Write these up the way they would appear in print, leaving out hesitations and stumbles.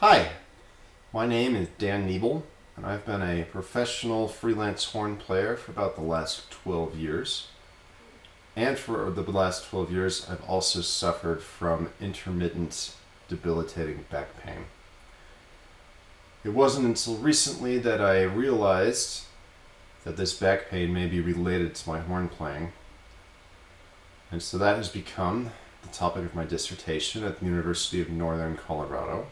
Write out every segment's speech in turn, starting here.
Hi, my name is Dan Niebel, and I've been a professional freelance horn player for about the last 12 years. And for the last 12 years, I've also suffered from intermittent debilitating back pain. It wasn't until recently that I realized that this back pain may be related to my horn playing. And so that has become the topic of my dissertation at the University of Northern Colorado.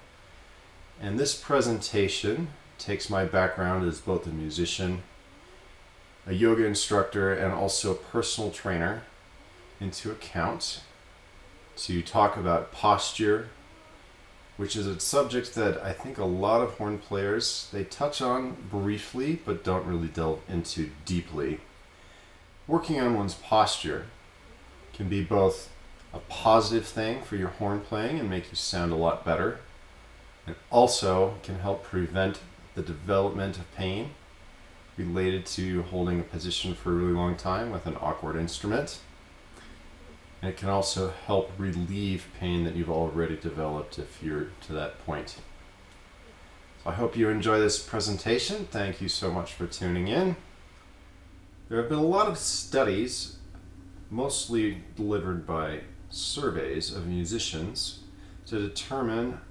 And this presentation takes my background as both a musician, a yoga instructor, and also a personal trainer into account to talk about posture, which is a subject that I think a lot of horn players, they touch on briefly but don't really delve into deeply. Working on one's posture can be both a positive thing for your horn playing and make you sound a lot better. It also can help prevent the development of pain related to holding a position for a really long time with an awkward instrument. And it can also help relieve pain that you've already developed if you're to that point. So I hope you enjoy this presentation. Thank you so much for tuning in. There have been a lot of studies, mostly delivered by surveys of musicians, to determine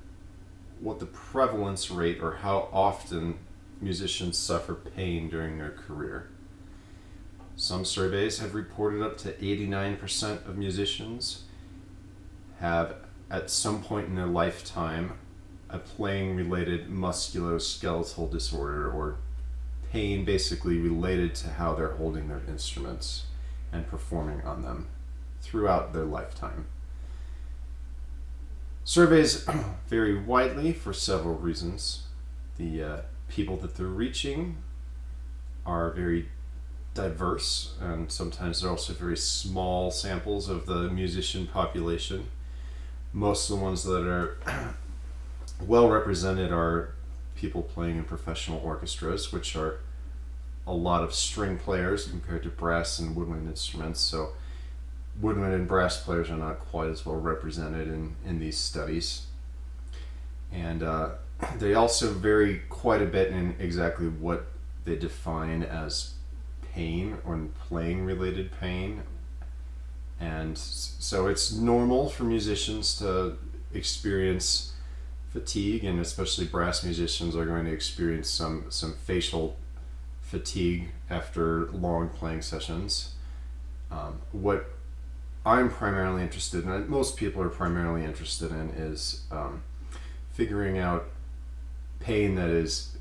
what the prevalence rate or how often musicians suffer pain during their career. Some surveys have reported up to 89% of musicians have at some point in their lifetime a playing-related musculoskeletal disorder or pain basically related to how they're holding their instruments and performing on them throughout their lifetime. Surveys vary widely for several reasons. The people that they're reaching are very diverse, and sometimes they're also very small samples of the musician population. Most of the ones that are well represented are people playing in professional orchestras, which are a lot of string players compared to brass and woodwind instruments. So woodwind and brass players are not quite as well represented in these studies. And they also vary quite a bit in exactly what they define as pain or playing related pain. And so it's normal for musicians to experience fatigue, and especially brass musicians are going to experience some facial fatigue after long playing sessions. What I'm primarily interested in, and most people are primarily interested in, is figuring out pain that is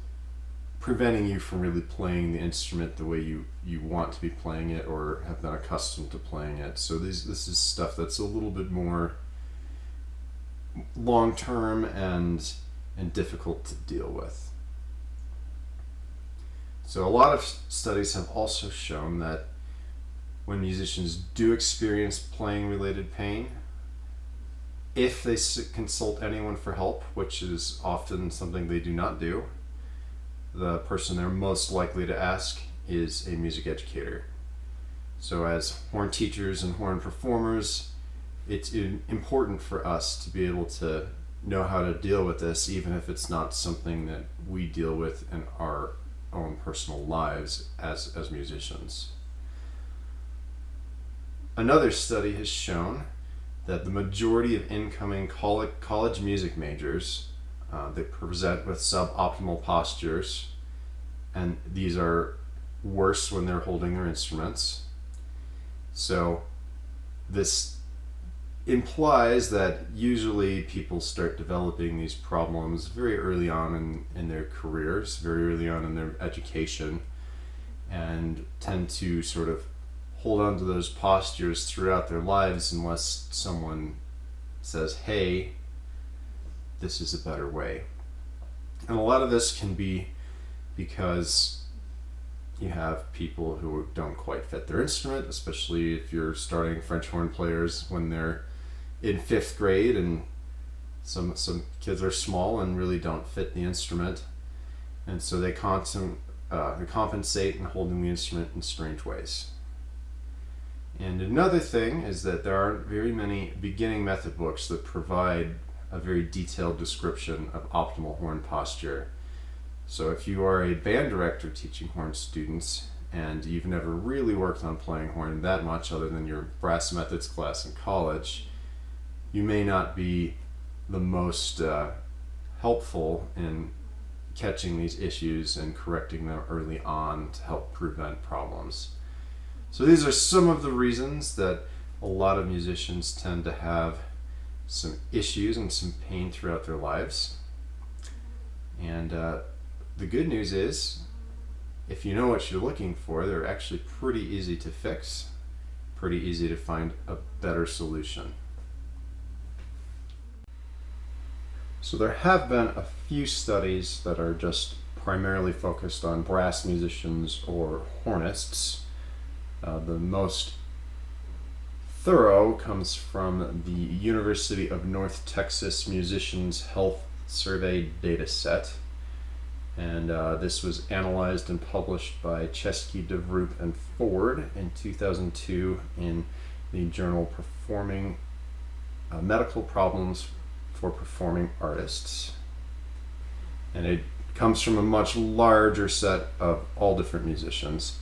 preventing you from really playing the instrument the way you want to be playing it or have been accustomed to playing it. So this is stuff that's a little bit more long-term and difficult to deal with. So a lot of studies have also shown that when musicians do experience playing-related pain, if they consult anyone for help, which is often something they do not do, the person they're most likely to ask is a music educator. So as horn teachers and horn performers, it's important for us to be able to know how to deal with this, even if it's not something that we deal with in our own personal lives as musicians. Another study has shown that the majority of incoming college music majors, they present with suboptimal postures, and these are worse when they're holding their instruments. So this implies that usually people start developing these problems very early on in their careers, very early on in their education, and tend to sort of hold on to those postures throughout their lives unless someone says, hey, this is a better way. And a lot of this can be because you have people who don't quite fit their instrument, especially if you're starting French horn players when they're in 5th grade, and some kids are small and really don't fit the instrument, and so they compensate in holding the instrument in strange ways. And another thing is that there aren't very many beginning method books that provide a very detailed description of optimal horn posture. So if you are a band director teaching horn students and you've never really worked on playing horn that much other than your brass methods class in college, you may not be the most helpful in catching these issues and correcting them early on to help prevent problems. So these are some of the reasons that a lot of musicians tend to have some issues and some pain throughout their lives. And the good news is, if you know what you're looking for, they're actually pretty easy to fix, pretty easy to find a better solution. So there have been a few studies that are just primarily focused on brass musicians or hornists. The most thorough comes from the University of North Texas Musicians Health Survey data set. And this was analyzed and published by Chesky, DeVroop, and Ford in 2002 in the journal Performing Medical Problems for Performing Artists. And it comes from a much larger set of all different musicians.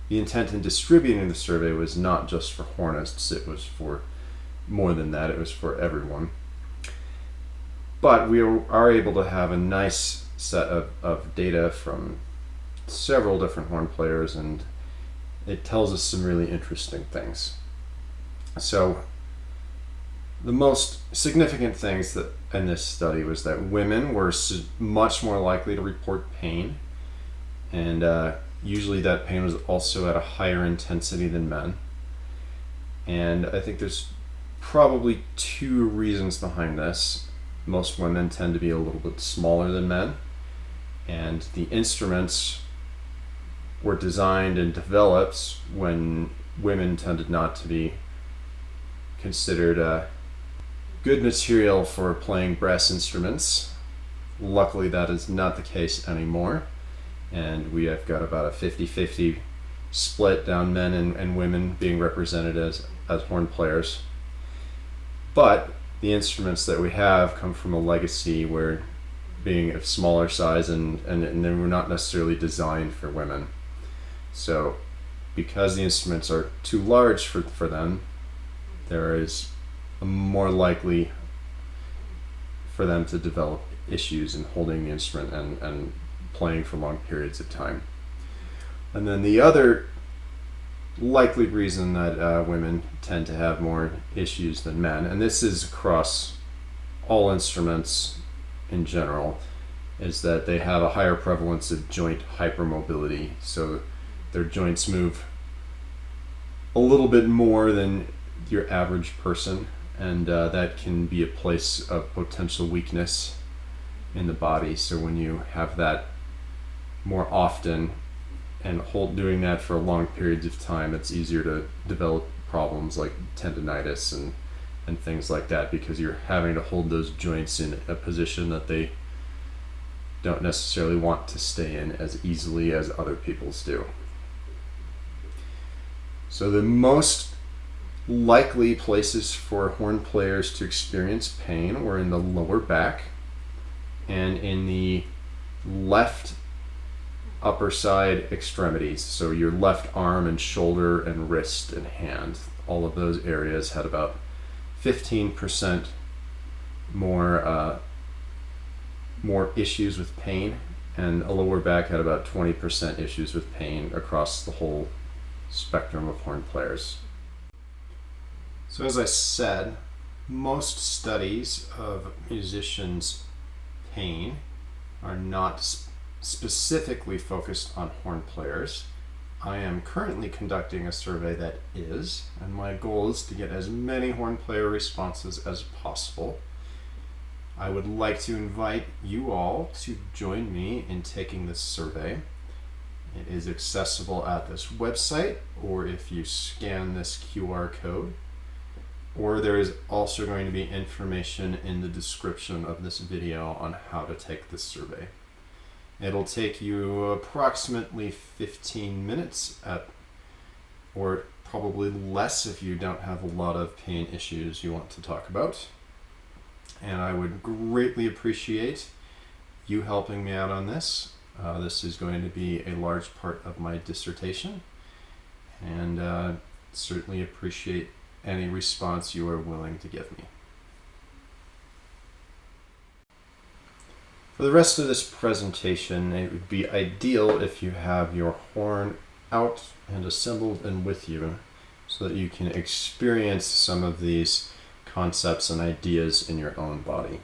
The intent in distributing the survey was not just for hornists, it was for more than that, it was for everyone. But we are able to have a nice set of data from several different horn players, and it tells us some really interesting things. So the most significant things that in this study was that women were much more likely to report pain, and usually that pain was also at a higher intensity than men. And I think there's probably two reasons behind this. Most women tend to be a little bit smaller than men, and the instruments were designed and developed when women tended not to be considered good material for playing brass instruments. Luckily, that is not the case anymore, and we have got about a 50-50 split down men and women being represented as horn players. But the instruments that we have come from a legacy where being of smaller size and they were not necessarily designed for women. So because the instruments are too large for them, there is more likely for them to develop issues in holding the instrument and playing for long periods of time. And then the other likely reason that women tend to have more issues than men, and this is across all instruments in general, is that they have a higher prevalence of joint hypermobility. So their joints move a little bit more than your average person, and that can be a place of potential weakness in the body. So when you have that more often and doing that for long periods of time, it's easier to develop problems like tendonitis and things like that, because you're having to hold those joints in a position that they don't necessarily want to stay in as easily as other people's do. So the most likely places for horn players to experience pain were in the lower back and in the left upper side extremities. So your left arm and shoulder and wrist and hand, all of those areas had about 15% more issues with pain, and a lower back had about 20% issues with pain across the whole spectrum of horn players. So as I said, most studies of musicians' pain are not specifically focused on horn players. I am currently conducting a survey that is, and my goal is to get as many horn player responses as possible. I would like to invite you all to join me in taking this survey. It is accessible at this website, or if you scan this QR code, or there is also going to be information in the description of this video on how to take this survey. It'll take you approximately 15 minutes or probably less if you don't have a lot of pain issues you want to talk about. And I would greatly appreciate you helping me out on this. This is going to be a large part of my dissertation, and certainly appreciate any response you are willing to give me. For the rest of this presentation, it would be ideal if you have your horn out and assembled and with you so that you can experience some of these concepts and ideas in your own body.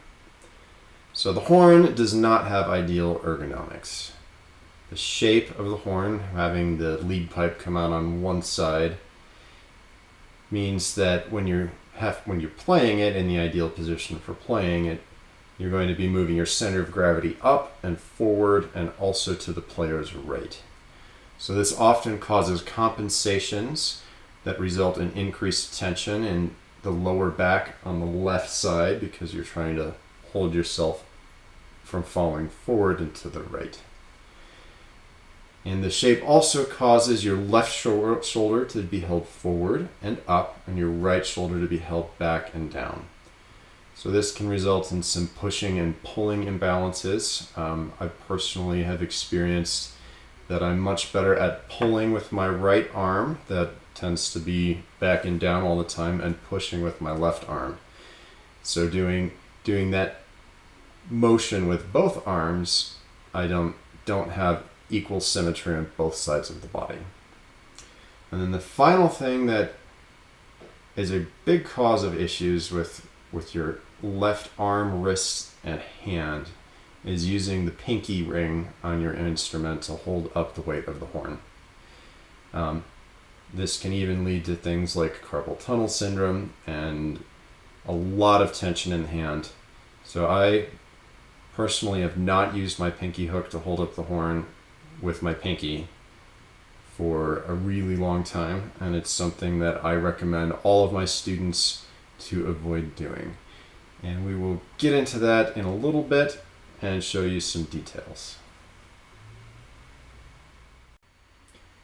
So the horn does not have ideal ergonomics. The shape of the horn, having the lead pipe come out on one side, means that when you're playing it in the ideal position for playing it, you're going to be moving your center of gravity up and forward and also to the player's right. So this often causes compensations that result in increased tension in the lower back on the left side because you're trying to hold yourself from falling forward and to the right. And the shape also causes your left shoulder to be held forward and up and your right shoulder to be held back and down. So this can result in some pushing and pulling imbalances. I personally have experienced that I'm much better at pulling with my right arm, that tends to be back and down all the time, and pushing with my left arm. So doing that motion with both arms, I don't have equal symmetry on both sides of the body. And then the final thing that is a big cause of issues with your left arm, wrist, and hand is using the pinky ring on your instrument to hold up the weight of the horn. This can even lead to things like carpal tunnel syndrome and a lot of tension in the hand. So I personally have not used my pinky hook to hold up the horn with my pinky for a really long time, and it's something that I recommend all of my students to avoid doing. And we will get into that in a little bit and show you some details.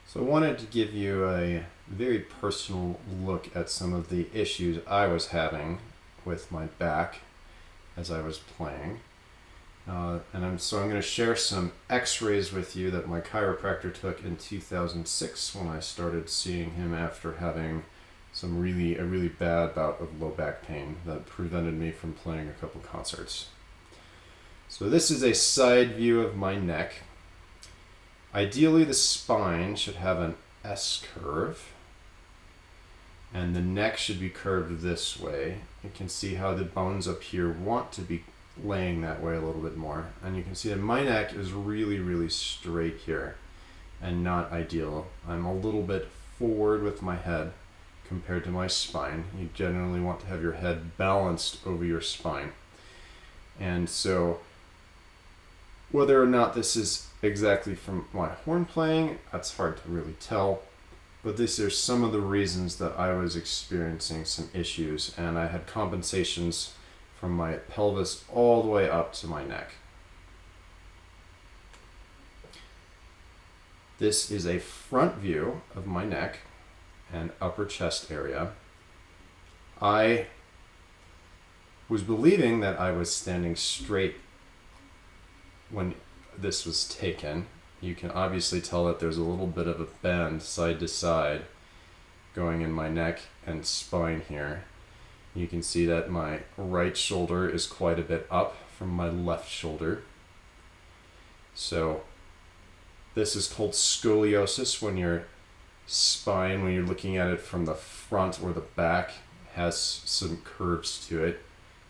So I wanted to give you a very personal look at some of the issues I was having with my back as I was playing. I'm going to share some x-rays with you that my chiropractor took in 2006 when I started seeing him after having a really bad bout of low back pain that prevented me from playing a couple concerts. So this is a side view of my neck. Ideally, the spine should have an S curve, and the neck should be curved this way. You can see how the bones up here want to be laying that way a little bit more, and you can see that my neck is really straight here and not ideal. I'm a little bit forward with my head compared to my spine. You generally want to have your head balanced over your spine. And so whether or not this is exactly from my horn playing, that's hard to really tell, but these are some of the reasons that I was experiencing some issues, and I had compensations from my pelvis all the way up to my neck. This is a front view of my neck and upper chest area. I was believing that I was standing straight when this was taken. You can obviously tell that there's a little bit of a bend side to side going in my neck and spine here. You can see that my right shoulder is quite a bit up from my left shoulder. So this is called scoliosis when your spine, when you're looking at it from the front or the back, has some curves to it.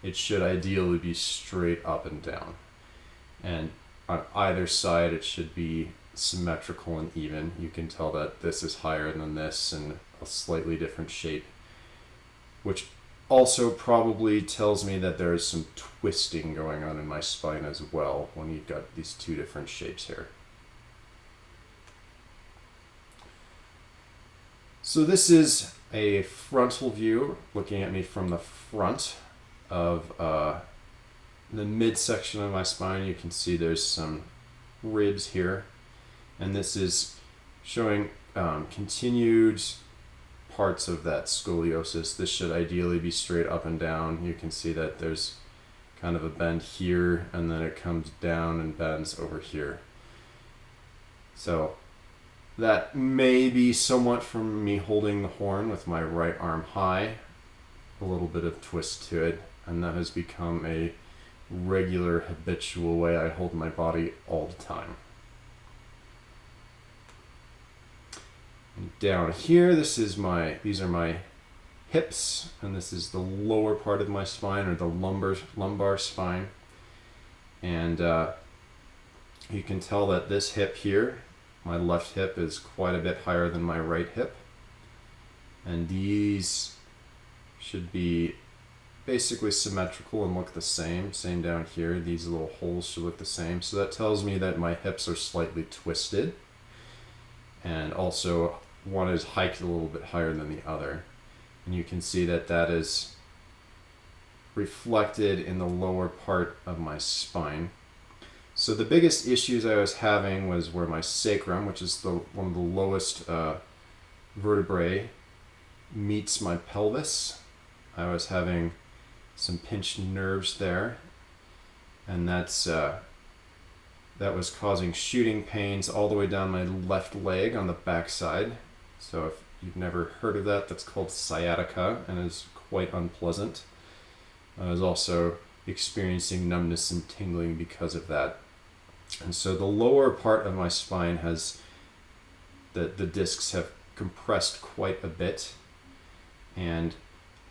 It should ideally be straight up and down. And on either side it should be symmetrical and even. You can tell that this is higher than this and a slightly different shape, which also probably tells me that there is some twisting going on in my spine as well when you've got these two different shapes here. So this is a frontal view looking at me from the front of the midsection of my spine. You can see there's some ribs here, and this is showing continued parts of that scoliosis. This should ideally be straight up and down. You can see that there's kind of a bend here, and then it comes down and bends over here. So that may be somewhat from me holding the horn with my right arm high, a little bit of twist to it, and that has become a regular habitual way I hold my body all the time. And down here, these are my hips, and this is the lower part of my spine, or the lumbar spine. And you can tell that this hip here, my left hip, is quite a bit higher than my right hip. And these should be basically symmetrical and look the same. Same down here, these little holes should look the same. So that tells me that my hips are slightly twisted. And also, one is hiked a little bit higher than the other. And you can see that that is reflected in the lower part of my spine. So the biggest issues I was having was where my sacrum, which is one of the lowest vertebrae, meets my pelvis. I was having some pinched nerves there, and that was causing shooting pains all the way down my left leg on the back side. So if you've never heard of that, that's called sciatica and is quite unpleasant. I was also experiencing numbness and tingling because of that. And so the lower part of my spine has, the discs have compressed quite a bit. And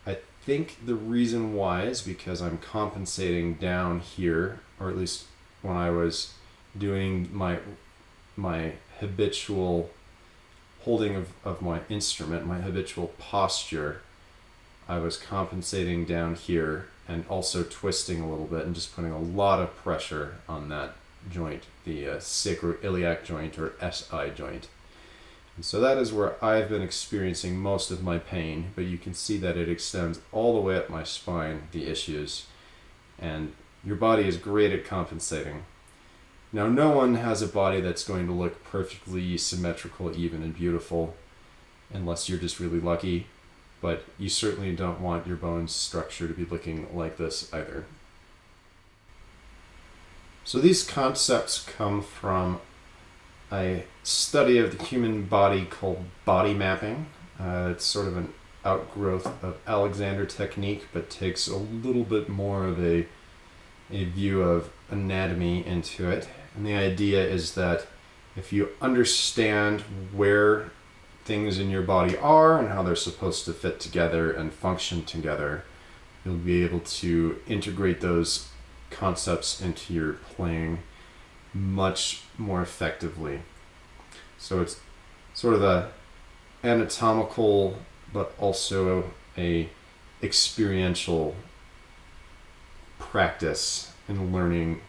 I think the reason why is because I'm compensating down here, or at least when I was doing my habitual holding of my instrument, my habitual posture, I was compensating down here and also twisting a little bit and just putting a lot of pressure on that joint, the sacroiliac joint, or SI joint. And so that is where I've been experiencing most of my pain, but you can see that it extends all the way up my spine, the issues, and your body is great at compensating. Now, no one has a body that's going to look perfectly symmetrical, even, and beautiful, unless you're just really lucky, but you certainly don't want your bone structure to be looking like this either. So these concepts come from a study of the human body called body mapping. It's sort of an outgrowth of Alexander technique, but takes a little bit more of a view of anatomy into it. And the idea is that if you understand where things in your body are and how they're supposed to fit together and function together, you'll be able to integrate those concepts into your playing much more effectively. So it's sort of a anatomical but also a experiential practice in learning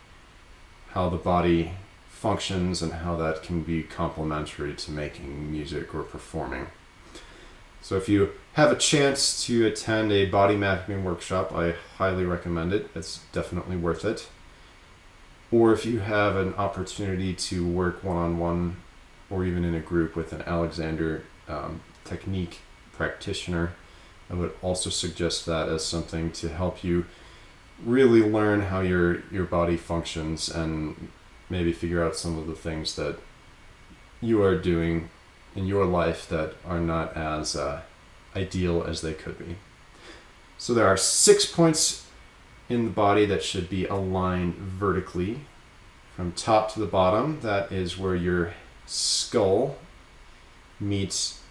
how the body functions and how that can be complementary to making music or performing. So if you have a chance to attend a body mapping workshop, I highly recommend it. It's definitely worth it. Or if you have an opportunity to work one-on-one or even in a group with an Alexander technique practitioner, I would also suggest that as something to help you really learn how your body functions and maybe figure out some of the things that you are doing in your life that are not as ideal as they could be. So there are 6 points in the body that should be aligned vertically from top to the bottom. That is where your skull meets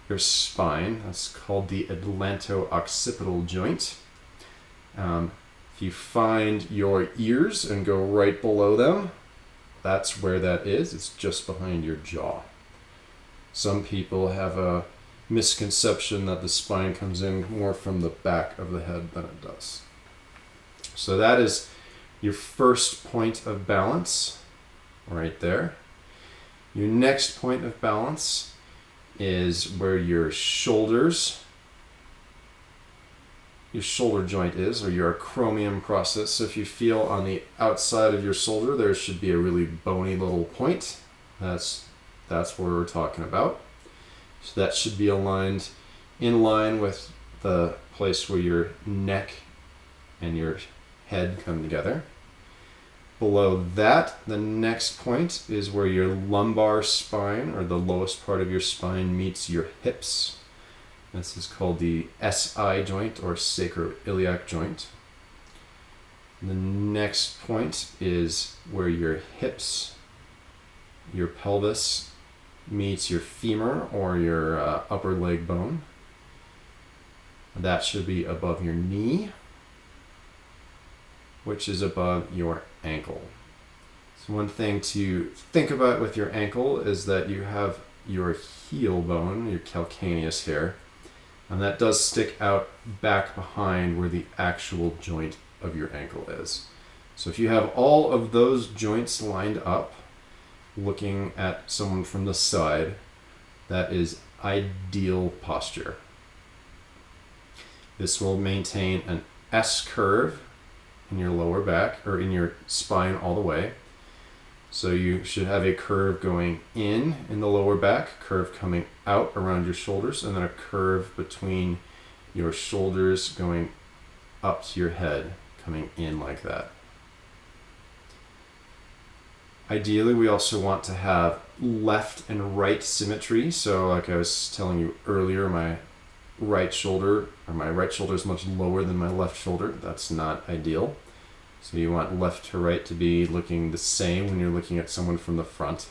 your spine. That's called the Atlanto-Occipital Joint. If you find your ears and go right below them, that's where that is. It's just behind your jaw. Some people have a misconception that the spine comes in more from the back of the head than it does. So that is your first point of balance right there. Your next point of balance is where your shoulder joint is, or your acromion process. So if you feel on the outside of your shoulder, there should be a really bony little point. That's what we're talking about. So that should be aligned in line with the place where your neck and your head come together. Below that, the next point is where your lumbar spine, or the lowest part of your spine, meets your hips. This is called the SI joint, or sacroiliac joint. The next point is where your hips, your pelvis, meets your femur, or your upper leg bone. That should be above your knee, which is above your ankle. So one thing to think about with your ankle is that you have your heel bone, your calcaneus here, and that does stick out back behind where the actual joint of your ankle is. So if you have all of those joints lined up, looking at someone from the side, that is ideal posture. This will maintain an S curve in your lower back, or in your spine all the way. So you should have a curve going in the lower back, curve coming out around your shoulders, and then a curve between your shoulders going up to your head, coming in like that. Ideally, we also want to have left and right symmetry. So like I was telling you earlier, my right shoulder is much lower than my left shoulder. That's not ideal. So you want left to right to be looking the same when you're looking at someone from the front.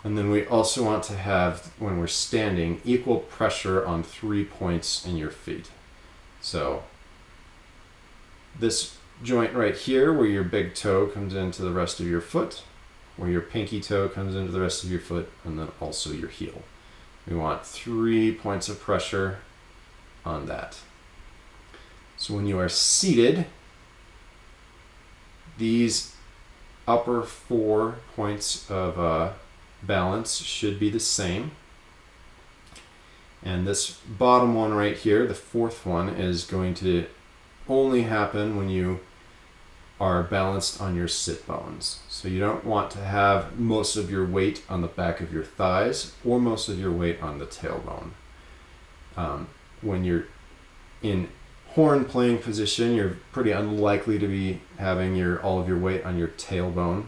And then we also want to have, when we're standing, equal pressure on 3 points in your feet. So this joint right here, where your big toe comes into the rest of your foot, where your pinky toe comes into the rest of your foot, and then also your heel. We want 3 points of pressure on that. So when you are seated, these upper 4 points of balance should be the same. And this bottom one right here, the fourth one, is going to only happen when you are balanced on your sit bones. So you don't want to have most of your weight on the back of your thighs or most of your weight on the tailbone. When you're in horn playing position, you're pretty unlikely to be having all of your weight on your tailbone,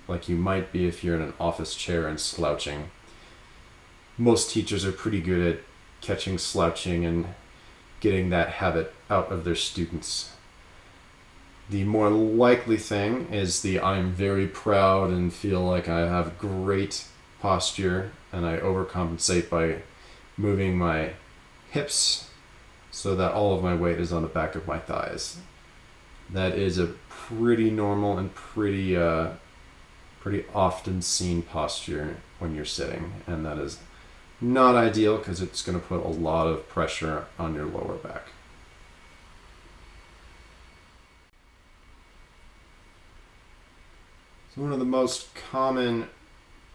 like you might be if you're in an office chair and slouching. Most teachers are pretty good at catching slouching and getting that habit out of their students. The more likely thing is I'm very proud and feel like I have great posture, and I overcompensate by moving my hips so that all of my weight is on the back of my thighs. That is a pretty normal and pretty often seen posture when you're sitting, and that is not ideal because it's going to put a lot of pressure on your lower back. So one of the most common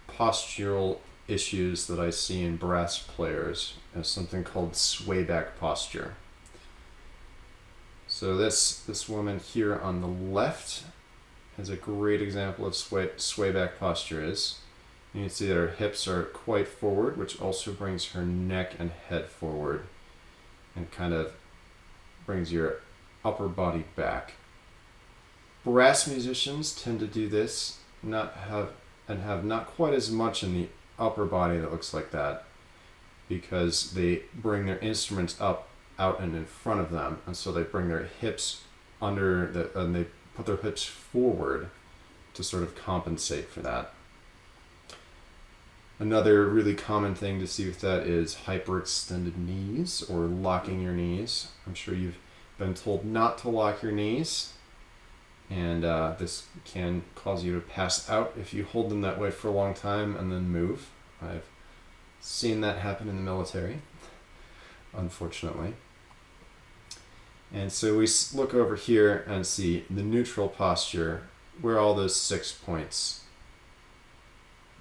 postural issues that I see in brass players is something called swayback posture. So this woman here on the left is a great example of swayback posture is. You can see that her hips are quite forward, which also brings her neck and head forward and kind of brings your upper body back. Brass musicians tend to do this, have not quite as much in the upper body that looks like that, because they bring their instruments up, out, and in front of them, and so they bring their hips and they put their hips forward to sort of compensate for that. Another really common thing to see with that is hyperextended knees, or locking your knees. I'm sure you've been told not to lock your knees, and this can cause you to pass out if you hold them that way for a long time and then move. I've seen that happen in the military, unfortunately. And so we look over here and see the neutral posture, where all those 6 points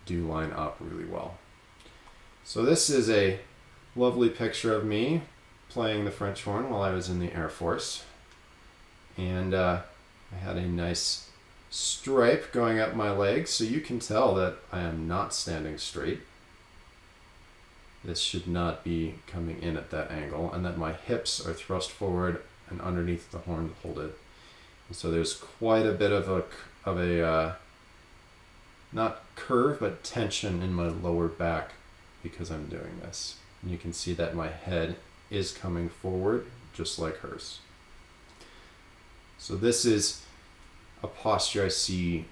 do line up really well. So this is a lovely picture of me playing the French horn while I was in the Air Force. And I had a nice stripe going up my leg, so you can tell that I am not standing straight. This should not be coming in at that angle, and that my hips are thrust forward and underneath the horn to hold it. So there's quite a bit of a not curve, but tension in my lower back because I'm doing this. And you can see that my head is coming forward just like hers. So this is a posture I see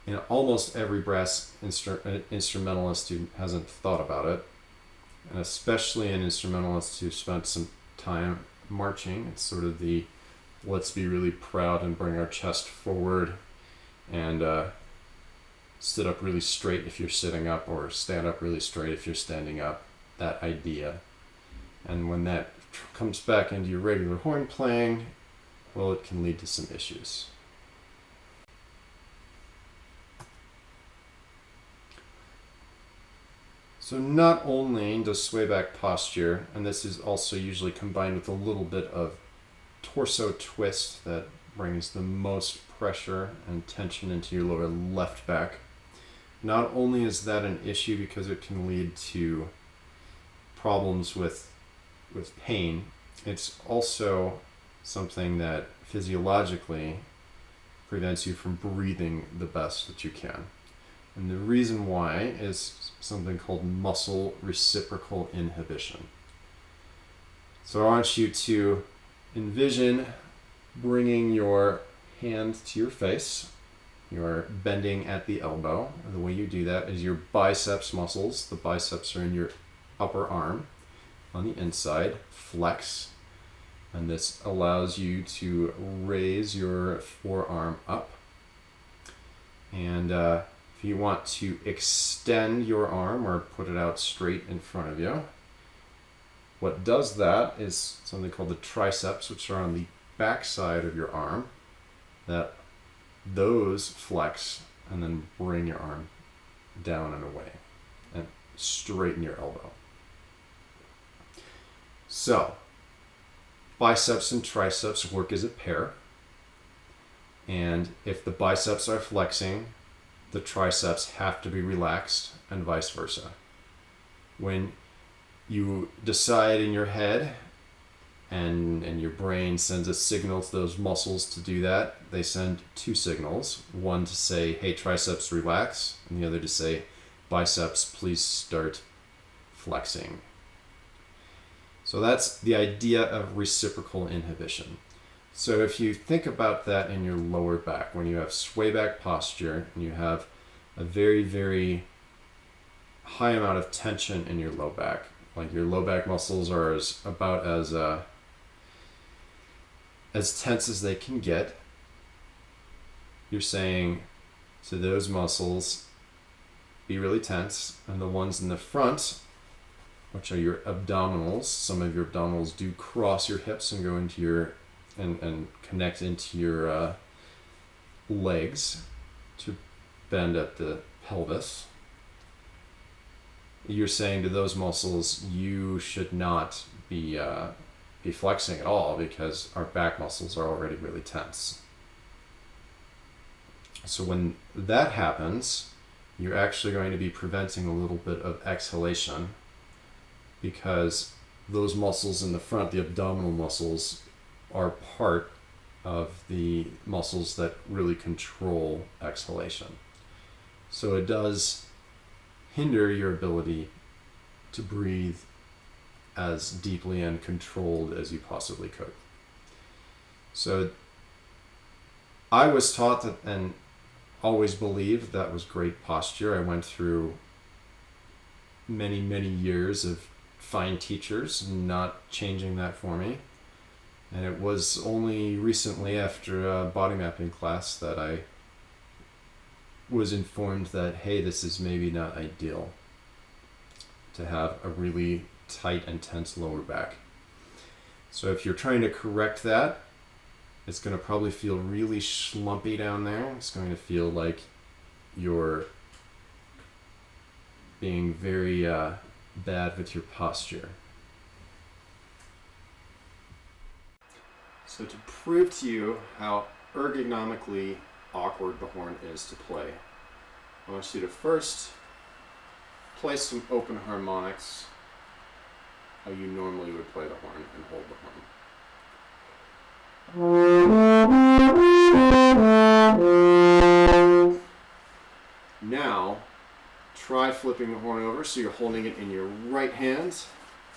in almost every brass instrumentalist who hasn't thought about it, and especially an instrumentalist who spent some time marching. It's sort of the let's be really proud and bring our chest forward and sit up really straight if you're sitting up, or stand up really straight if you're standing up, that idea. And when that comes back into your regular horn playing, well, it can lead to some issues. So not only does sway back posture, and this is also usually combined with a little bit of torso twist that brings the most pressure and tension into your lower left back. Not only is that an issue because it can lead to problems with pain, it's also something that physiologically prevents you from breathing the best that you can. And the reason why is something called muscle reciprocal inhibition. So I want you to envision bringing your hand to your face. You're bending at the elbow. And the way you do that is your biceps muscles, the biceps are in your upper arm on the inside, flex. And this allows you to raise your forearm up. And if you want to extend your arm or put it out straight in front of you, what does that is something called the triceps, which are on the back side of your arm, that those flex and then bring your arm down and away and straighten your elbow. So biceps and triceps work as a pair, and if the biceps are flexing, the triceps have to be relaxed, and vice versa. When you decide in your head and your brain sends a signal to those muscles to do that, they send two signals. One to say, hey, triceps, relax, and the other to say, biceps, please start flexing. So that's the idea of reciprocal inhibition. So if you think about that in your lower back, when you have sway back posture and you have a very, very high amount of tension in your low back, like your low back muscles are about as tense as they can get, you're saying to those muscles, be really tense, and the ones in the front, which are your abdominals, some of your abdominals do cross your hips and go into your and connect into your legs to bend at the pelvis. You're saying to those muscles, you should not be flexing at all because our back muscles are already really tense. So when that happens, you're actually going to be preventing a little bit of exhalation, because those muscles in the front, the abdominal muscles, are part of the muscles that really control exhalation. So it does hinder your ability to breathe as deeply and controlled as you possibly could. So I was taught that, and always believed that was great posture. I went through many, many years of fine teachers not changing that for me. And it was only recently after a body mapping class that I was informed that, hey, this is maybe not ideal to have a really tight and tense lower back. So if you're trying to correct that, it's going to probably feel really schlumpy down there. It's going to feel like you're being very bad with your posture. So to prove to you how ergonomically awkward the horn is to play, I want you to first play some open harmonics how you normally would play the horn and hold the horn. Now, try flipping the horn over so you're holding it in your right hand,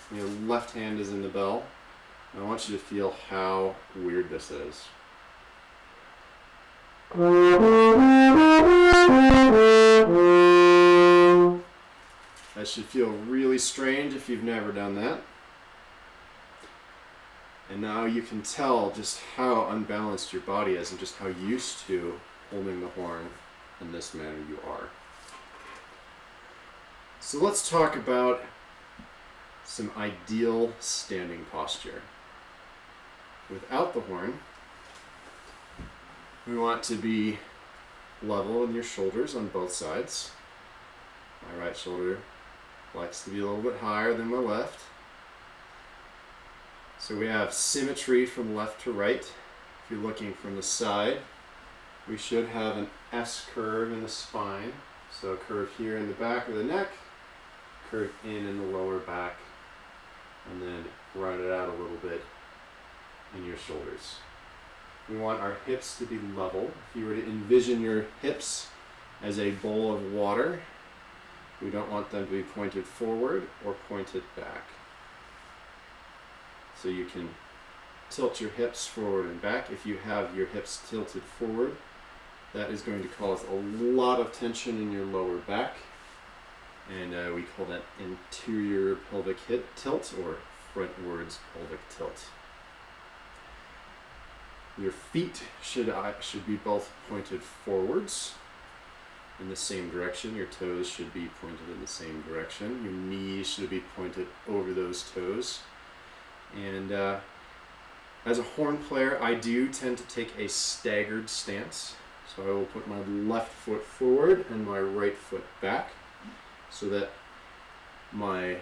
and your left hand is in the bell. And I want you to feel how weird this is. That should feel really strange if you've never done that. And now you can tell just how unbalanced your body is and just how used to holding the horn in this manner you are. So let's talk about some ideal standing posture. Without the horn, we want to be level in your shoulders on both sides. My right shoulder likes to be a little bit higher than my left. So we have symmetry from left to right. If you're looking from the side, we should have an S curve in the spine. So a curve here in the back of the neck, curve in the lower back, and then round it out a little bit in your shoulders. We want our hips to be level. If you were to envision your hips as a bowl of water, we don't want them to be pointed forward or pointed back. So you can tilt your hips forward and back. If you have your hips tilted forward, that is going to cause a lot of tension in your lower back. And we call that anterior pelvic tilt or frontwards pelvic tilt. Your feet should be both pointed forwards in the same direction. Your toes should be pointed in the same direction. Your knees should be pointed over those toes. And as a horn player, I do tend to take a staggered stance. So I will put my left foot forward and my right foot back so that my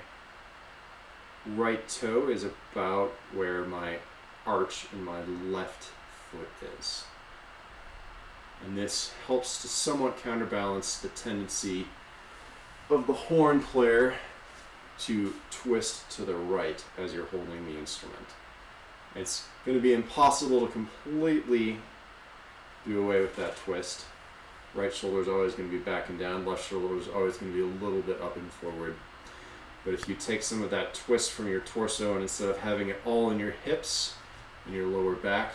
right toe is about where my arch in my left foot is. And this helps to somewhat counterbalance the tendency of the horn player to twist to the right as you're holding the instrument. It's going to be impossible to completely do away with that twist. Right shoulder is always going to be back and down, left shoulder is always going to be a little bit up and forward. But if you take some of that twist from your torso and instead of having it all in your hips and your lower back,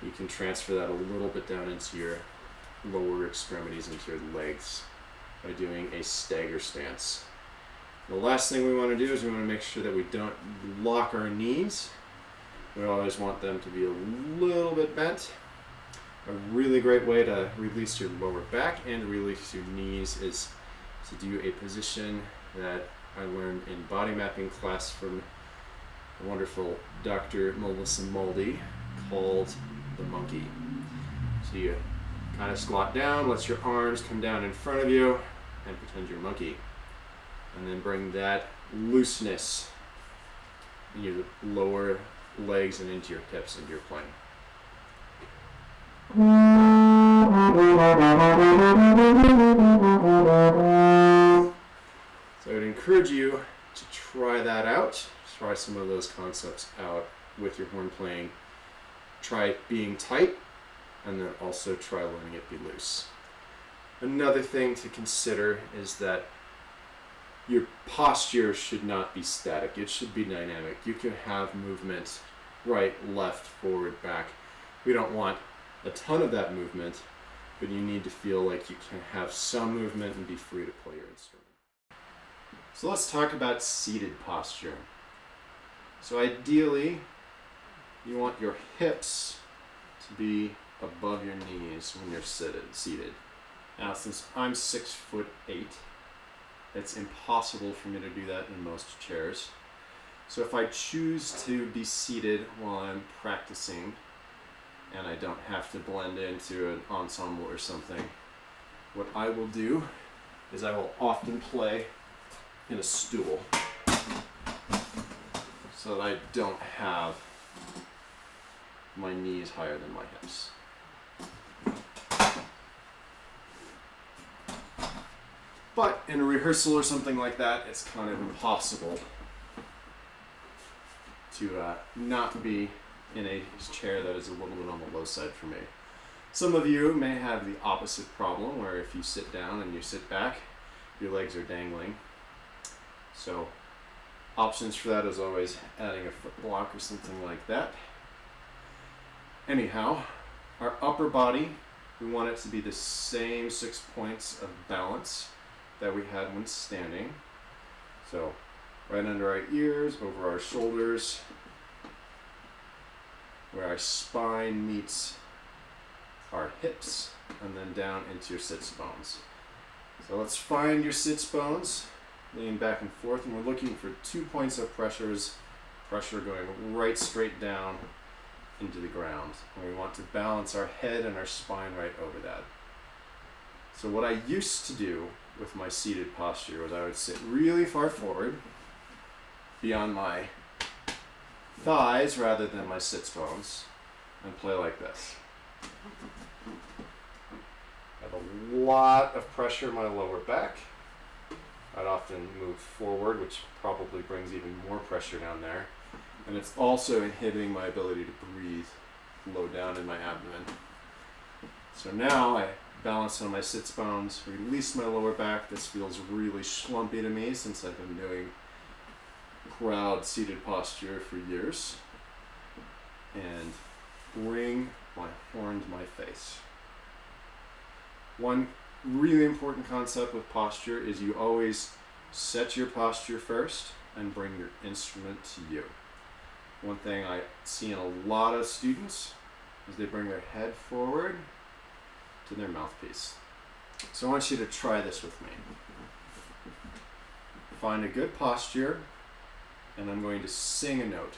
you can transfer that a little bit down into your lower extremities, into your legs by doing a stagger stance. The last thing we want to do is we want to make sure that we don't lock our knees. We always want them to be a little bit bent. A really great way to release your lower back and release your knees is to do a position that I learned in body mapping class from the wonderful Dr. Melissa Muldy called the monkey. So you kind of squat down, let your arms come down in front of you, and pretend you're a monkey. And then bring that looseness in your lower legs and into your hips and your playing. So I would encourage you to try that out. Try some of those concepts out with your horn playing. Try being tight, and then also try letting it be loose. Another thing to consider is that your posture should not be static. It should be dynamic. You can have movement right, left, forward, back. We don't want a ton of that movement, but you need to feel like you can have some movement and be free to play your instrument. So let's talk about seated posture. So ideally, you want your hips to be above your knees when you're seated. Now, since I'm 6'8", it's impossible for me to do that in most chairs. So if I choose to be seated while I'm practicing, and I don't have to blend into an ensemble or something, what I will do is I will often play in a stool so that I don't have my knees higher than my hips. But in a rehearsal or something like that, it's kind of impossible to not be in a chair that is a little bit on the low side for me. Some of you may have the opposite problem, where if you sit down and you sit back, your legs are dangling. So options for that is always adding a foot block or something like that. Anyhow, our upper body, we want it to be the same 6 points of balance that we had when standing. So right under our ears, over our shoulders, where our spine meets our hips, and then down into your sits bones. So let's find your sits bones, lean back and forth, and we're looking for 2 points of pressure going right straight down into the ground. And we want to balance our head and our spine right over that. So what I used to do with my seated posture was I would sit really far forward, beyond my thighs rather than my sits bones, and play like this. I have a lot of pressure in my lower back. I'd often move forward, which probably brings even more pressure down there. And it's also inhibiting my ability to breathe low down in my abdomen. So now I balance on my sits bones, release my lower back. This feels really schlumpy to me since I've been doing proud seated posture for years. And bring my horn to my face. One really important concept with posture is you always set your posture first and bring your instrument to you. One thing I see in a lot of students is they bring their head forward to their mouthpiece. So I want you to try this with me. Find a good posture, and I'm going to sing a note.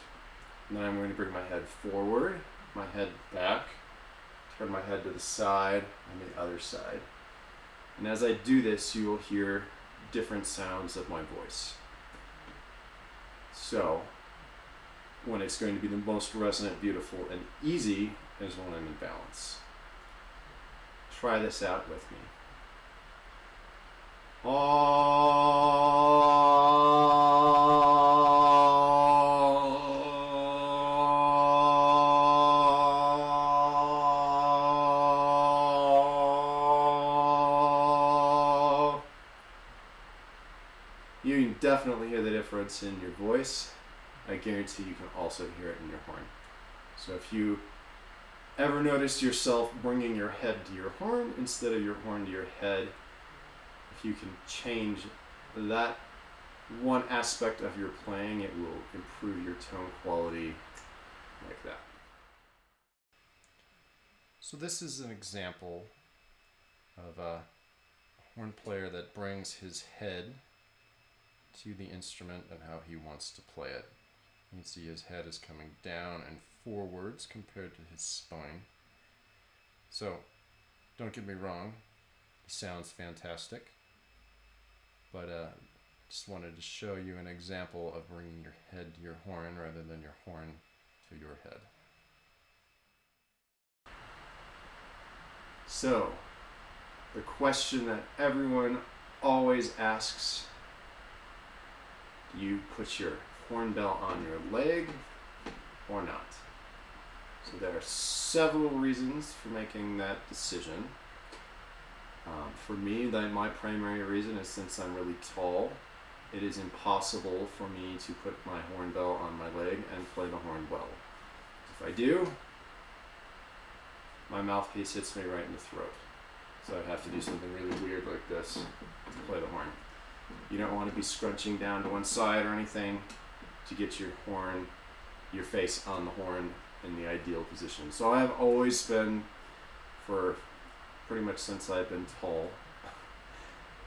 And then I'm going to bring my head forward, my head back, turn my head to the side and the other side. And as I do this, you will hear different sounds of my voice. So, when it's going to be the most resonant, beautiful, and easy is when I'm in balance. Try this out with me. You can definitely hear the difference in your voice. I guarantee you can also hear it in your horn. So if you ever notice yourself bringing your head to your horn instead of your horn to your head, if you can change that one aspect of your playing, it will improve your tone quality like that. So this is an example of a horn player that brings his head to the instrument and how he wants to play it. You can see his head is coming down and forwards compared to his spine. So, don't get me wrong, he sounds fantastic, but just wanted to show you an example of bringing your head to your horn rather than your horn to your head. So, the question that everyone always asks, do you put your horn bell on your leg or not? So there are several reasons for making that decision. For me, my primary reason is since I'm really tall, it is impossible for me to put my horn bell on my leg and play the horn well. If I do, my mouthpiece hits me right in the throat. So I'd have to do something really weird like this to play the horn. You don't want to be scrunching down to one side or anything to get your horn, your face on the horn in the ideal position. So I've always been, for pretty much since I've been tall,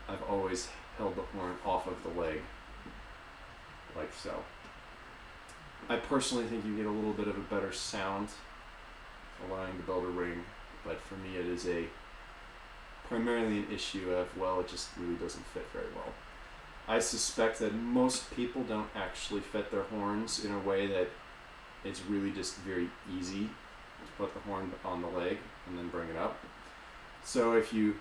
I've always held the horn off of the leg, like so. I personally think you get a little bit of a better sound allowing the bell to ring, but for me it is primarily an issue of, well, it just really doesn't fit very well. I suspect that most people don't actually fit their horns in a way that it's really just very easy to put the horn on the leg and then bring it up. So if you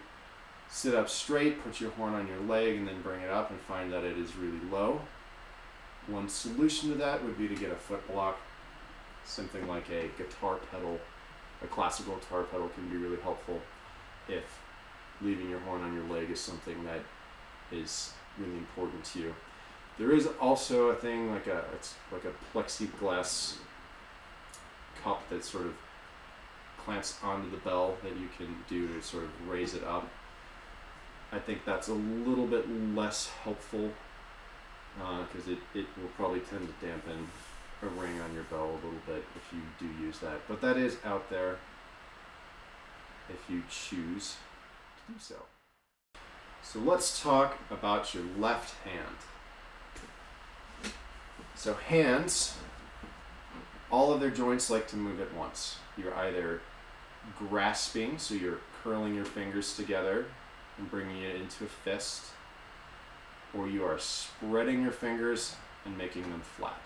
sit up straight, put your horn on your leg, and then bring it up and find that it is really low, one solution to that would be to get a foot block something like a guitar pedal, a classical guitar pedal can be really helpful if leaving your horn on your leg is something that is really important to you. There is also a thing it's like a plexiglass cup that sort of clamps onto the bell that you can do to sort of raise it up. I think that's a little bit less helpful because it will probably tend to dampen a ring on your bell a little bit if you do use that. But that is out there if you choose to do so. So let's talk about your left hand. So hands, all of their joints like to move at once. You're either grasping, so you're curling your fingers together and bringing it into a fist, or you are spreading your fingers and making them flat.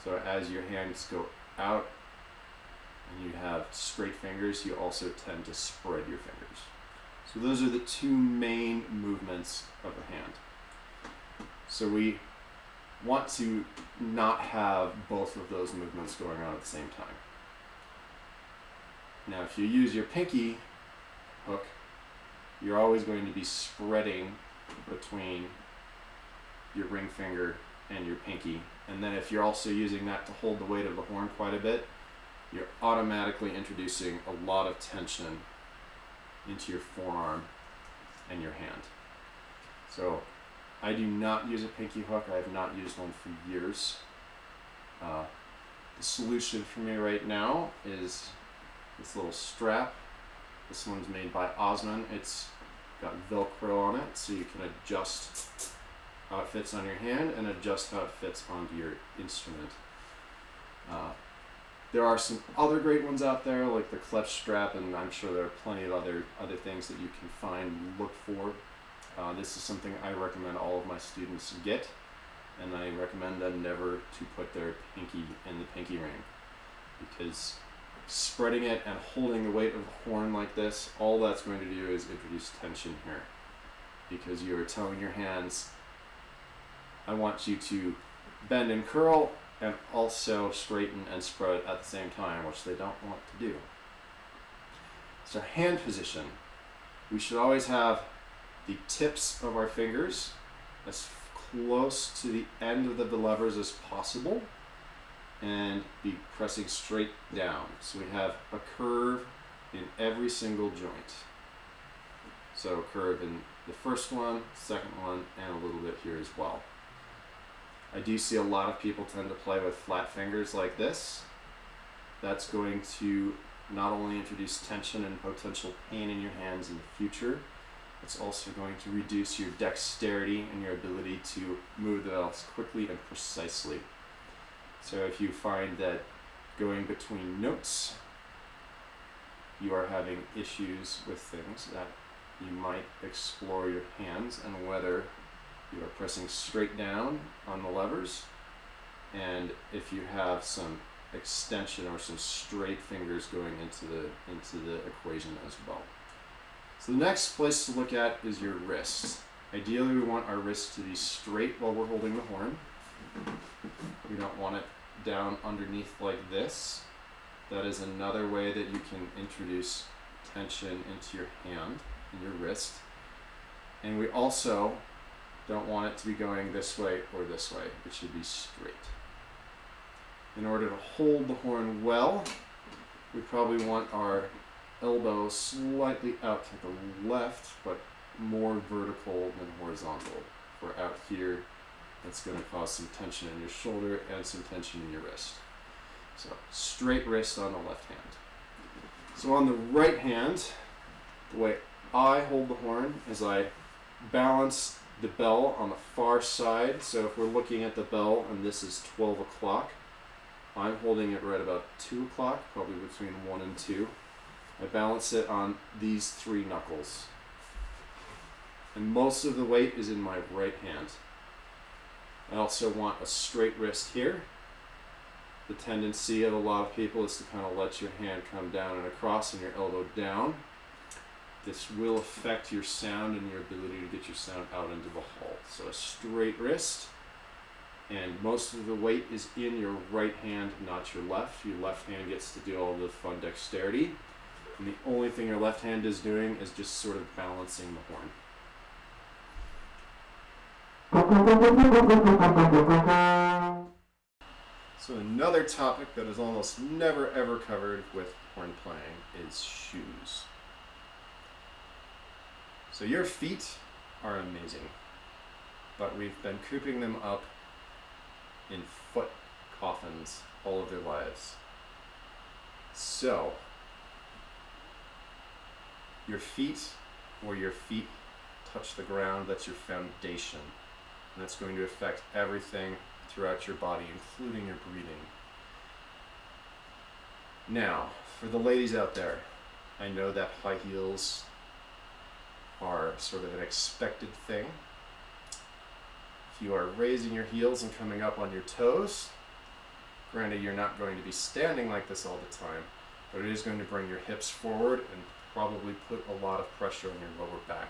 So as your hands go out and you have straight fingers, you also tend to spread your fingers. So those are the two main movements of the hand. So we want to not have both of those movements going on at the same time. Now if you use your pinky hook, you're always going to be spreading between your ring finger and your pinky. And then if you're also using that to hold the weight of the horn quite a bit, you're automatically introducing a lot of tension into your forearm and your hand. So I do not use a pinky hook. I have not used one for years. The solution for me right now is this little strap. This one's made by Osman. It's got Velcro on it, so you can adjust how it fits on your hand and adjust how it fits onto your instrument. There are some other great ones out there, like the clutch strap, and I'm sure there are plenty of other things that you can find and look for. This is something I recommend all of my students get, and I recommend them never to put their pinky in the pinky ring, because spreading it and holding the weight of the horn like this, all that's going to do is introduce tension here, because you are telling your hands, I want you to bend and curl and also straighten and spread at the same time, which they don't want to do. So hand position, we should always have the tips of our fingers as close to the end of the levers as possible and be pressing straight down. So we have a curve in every single joint. So curve in the first one, second one, and a little bit here as well. I do see a lot of people tend to play with flat fingers like this. That's going to not only introduce tension and potential pain in your hands in the future, it's also going to reduce your dexterity and your ability to move the bells quickly and precisely. So if you find that going between notes, you are having issues with things, that you might explore your hands and whether you are pressing straight down on the levers, and if you have some extension or some straight fingers going into the equation as well. So the next place to look at is your wrist. Ideally we want our wrist to be straight while we're holding the horn. We don't want it down underneath like this. That is another way that you can introduce tension into your hand and your wrist. And we also don't want it to be going this way or this way. It should be straight. In order to hold the horn well, we probably want our elbow slightly out to the left, but more vertical than horizontal. If we're out here, that's going to cause some tension in your shoulder and some tension in your wrist. So straight wrist on the left hand. So on the right hand, the way I hold the horn is I balance the bell on the far side. So if we're looking at the bell and this is 12 o'clock, I'm holding it right about 2 o'clock, probably between 1 and 2. I balance it on these 3 knuckles. And most of the weight is in my right hand. I also want a straight wrist here. The tendency of a lot of people is to kind of let your hand come down and across and your elbow down. This will affect your sound and your ability to get your sound out into the hall. So a straight wrist And most of the weight is in your right hand, not your left. Your left hand gets to do all the fun dexterity. And the only thing your left hand is doing is just sort of balancing the horn. So another topic that is almost never ever covered with horn playing is shoes. So your feet are amazing, but we've been cooping them up in foot coffins all of their lives. So your feet, where your feet touch the ground, that's your foundation. And that's going to affect everything throughout your body, including your breathing. Now, for the ladies out there, I know that high heels are sort of an expected thing. If you are raising your heels and coming up on your toes, granted you're not going to be standing like this all the time, but it is going to bring your hips forward and probably put a lot of pressure on your lower back.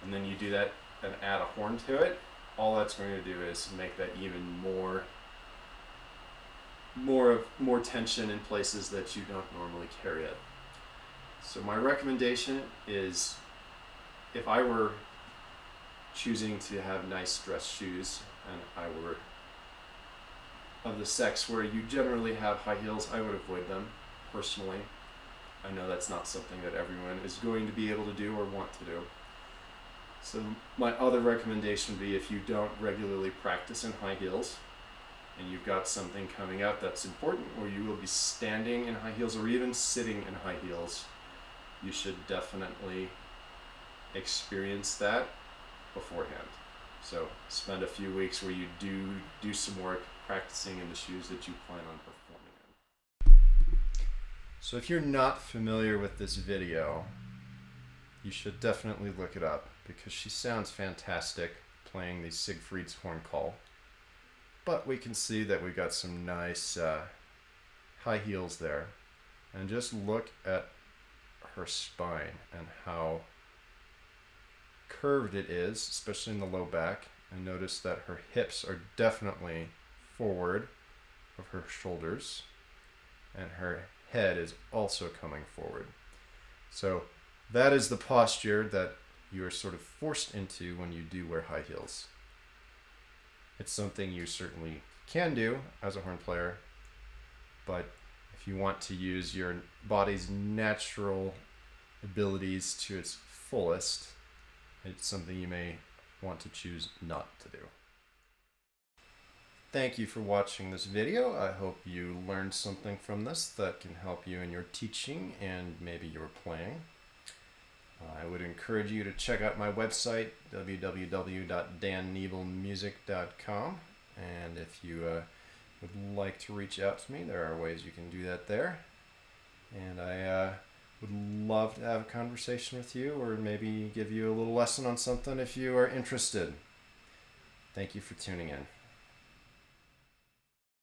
And then you do that and add a horn to it, all that's going to do is make that even more tension in places that you don't normally carry it. So my recommendation is, if I were choosing to have nice dress shoes and I were of the sex where you generally have high heels, I would avoid them personally. I know that's not something that everyone is going to be able to do or want to do. So my other recommendation would be, if you don't regularly practice in high heels and you've got something coming up that's important, or you will be standing in high heels or even sitting in high heels, you should definitely experience that beforehand. So spend a few weeks where you do some work practicing in the shoes that you plan on performing in. So if you're not familiar with this video, you should definitely look it up, because she sounds fantastic playing the Siegfried's horn call. But we can see that we got some nice high heels there. And just look at her spine and how curved it is, especially in the low back. And notice that her hips are definitely forward of her shoulders, and her head is also coming forward. So that is the posture that you are sort of forced into when you do wear high heels. It's something you certainly can do as a horn player, but if you want to use your body's natural abilities to its fullest, it's something you may want to choose not to do. Thank you for watching this video. I hope you learned something from this that can help you in your teaching and maybe your playing. I would encourage you to check out my website, www.danniebelmusic.com, and if you would like to reach out to me, there are ways you can do that there. And I would love to have a conversation with you, or maybe give you a little lesson on something if you are interested. Thank you for tuning in.